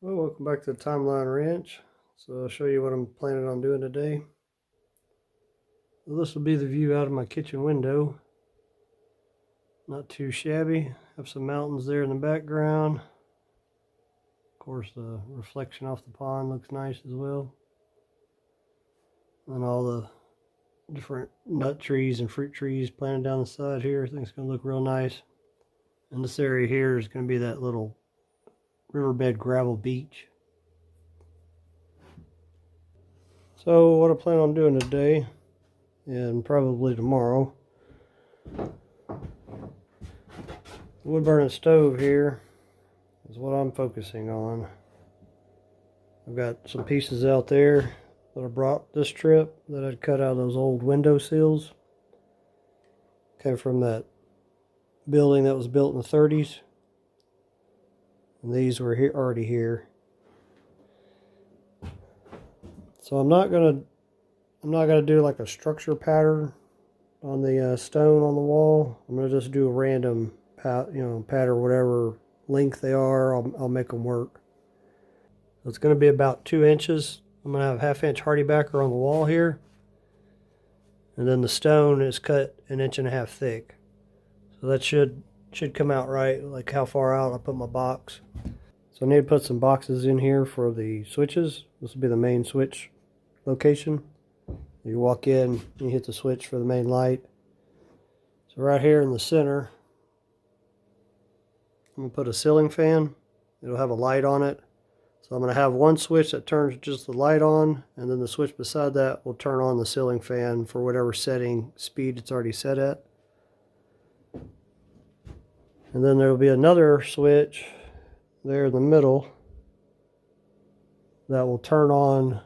Well, welcome back to the Timeline Ranch. So I'll show you what I'm planning on doing today. Well, this will be the view out of my kitchen window. Not too shabby. Have some mountains there in the background. Of course, the reflection off the pond looks nice as well. And all the different nut trees and fruit trees planted down the side here. I think it's going to look real nice. And this area here is going to be that little riverbed gravel beach. So what I plan on doing today, and probably tomorrow, the wood burning stove here is what I'm focusing on. I've got some pieces out there that I brought this trip that I'd cut out of those old window sills. Came from that building that was built in the 30s. And these were already here. So I'm not gonna do like a structure pattern on the stone on the wall. I'm gonna just do a random pattern, whatever length they are. I'll make them work. So it's gonna be about 2 inches. I'm gonna have a 1/2 inch hardy backer on the wall here, and then the stone is cut 1.5 inches thick. So that should come out right. Like how far out I put my box. So I need to put some boxes in here for the switches. This will be the main switch location. You walk in, you hit the switch for the main light. So right here in the center, I'm going to put a ceiling fan. It'll have a light on it. So I'm going to have one switch that turns just the light on, and then the switch beside that will turn on the ceiling fan for whatever setting speed it's already set at. And then there will be another switch there in the middle that will turn on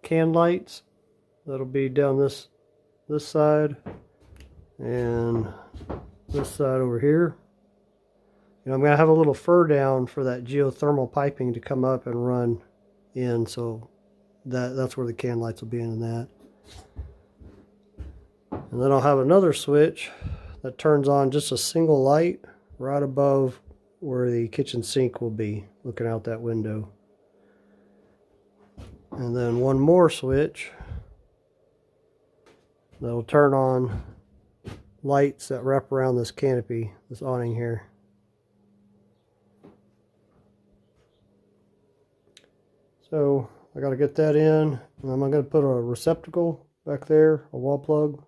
can lights. That'll be down this side and this side over here. I'm going to have a little fur down for that geothermal piping to come up and run in, so that's where the can lights will be in that. And then I'll have another switch that turns on just a single light right above where the kitchen sink will be, looking out that window. And then one more switch that'll turn on lights that wrap around this canopy, this awning here. So I got to get that in, and I'm going to put a receptacle back there, a wall plug.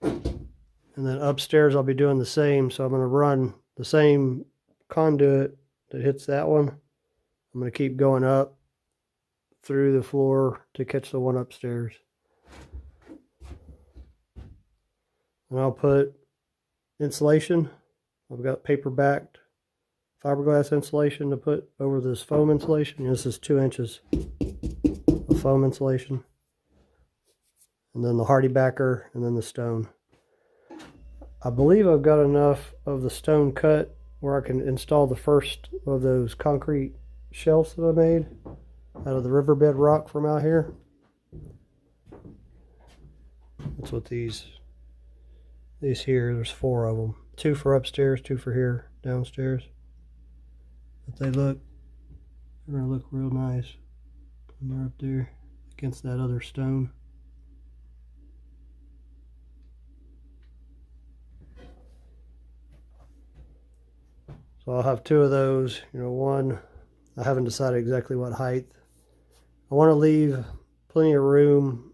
And then upstairs I'll be doing the same, so I'm going to run the same conduit that hits that one. I'm going to keep going up through the floor to catch the one upstairs. And I'll put insulation. I've got paper backed fiberglass insulation to put over this foam insulation. This is 2 inches of foam insulation. And then the hardy backer, and then the stone. I believe I've got enough of the stone cut where I can install the first of those concrete shelves that I made out of the riverbed rock from out here. That's what these here, there's 4 of them. 2 for upstairs, 2 for here, downstairs. But they're gonna look real nice when they're up there against that other stone. So I'll have 2 of those. One, I haven't decided exactly what height. I want to leave plenty of room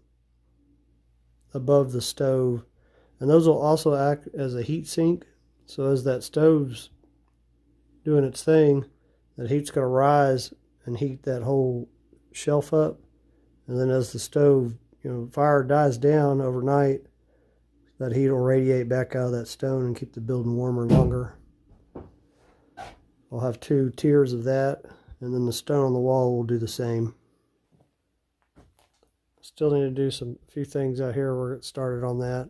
above the stove, and those will also act as a heat sink. So as that stove's doing its thing, that heat's going to rise and heat that whole shelf up. And then as the stove, fire dies down overnight, that heat will radiate back out of that stone and keep the building warmer longer. I'll have 2 tiers of that, and then the stone on the wall will do the same. Still need to do a few things out here. We'll get started on that.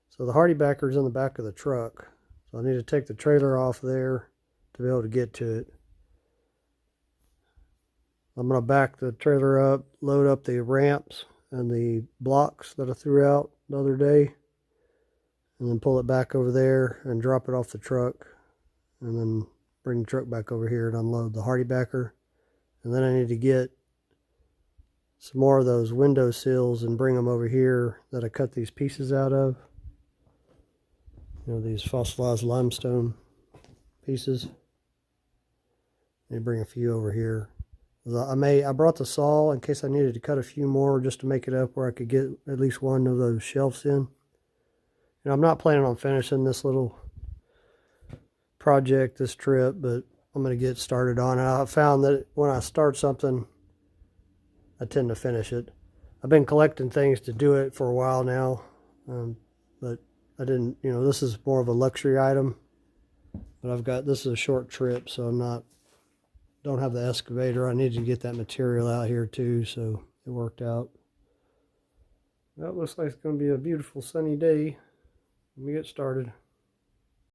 So the hardy backer is in the back of the truck. So I need to take the trailer off there to be able to get to it. I'm going to back the trailer up, load up the ramps and the blocks that I threw out the other day, and then pull it back over there and drop it off the truck, and then bring the truck back over here and unload the hardy backer. And then I need to get some more of those window sills and bring them over here that I cut these pieces out of. You know, these fossilized limestone pieces. And bring a few over here. I brought the saw in case I needed to cut a few more just to make it up where I could get at least one of those shelves in. And I'm not planning on finishing this little project this trip, but I'm going to get started on it. I found that when I start something, I tend to finish it. I've been collecting things to do it for a while now, but I didn't, you know, this is more of a luxury item. But this is a short trip, so don't have the excavator. I needed to get that material out here too, so it worked out. That looks like it's going to be a beautiful sunny day. Let me get started.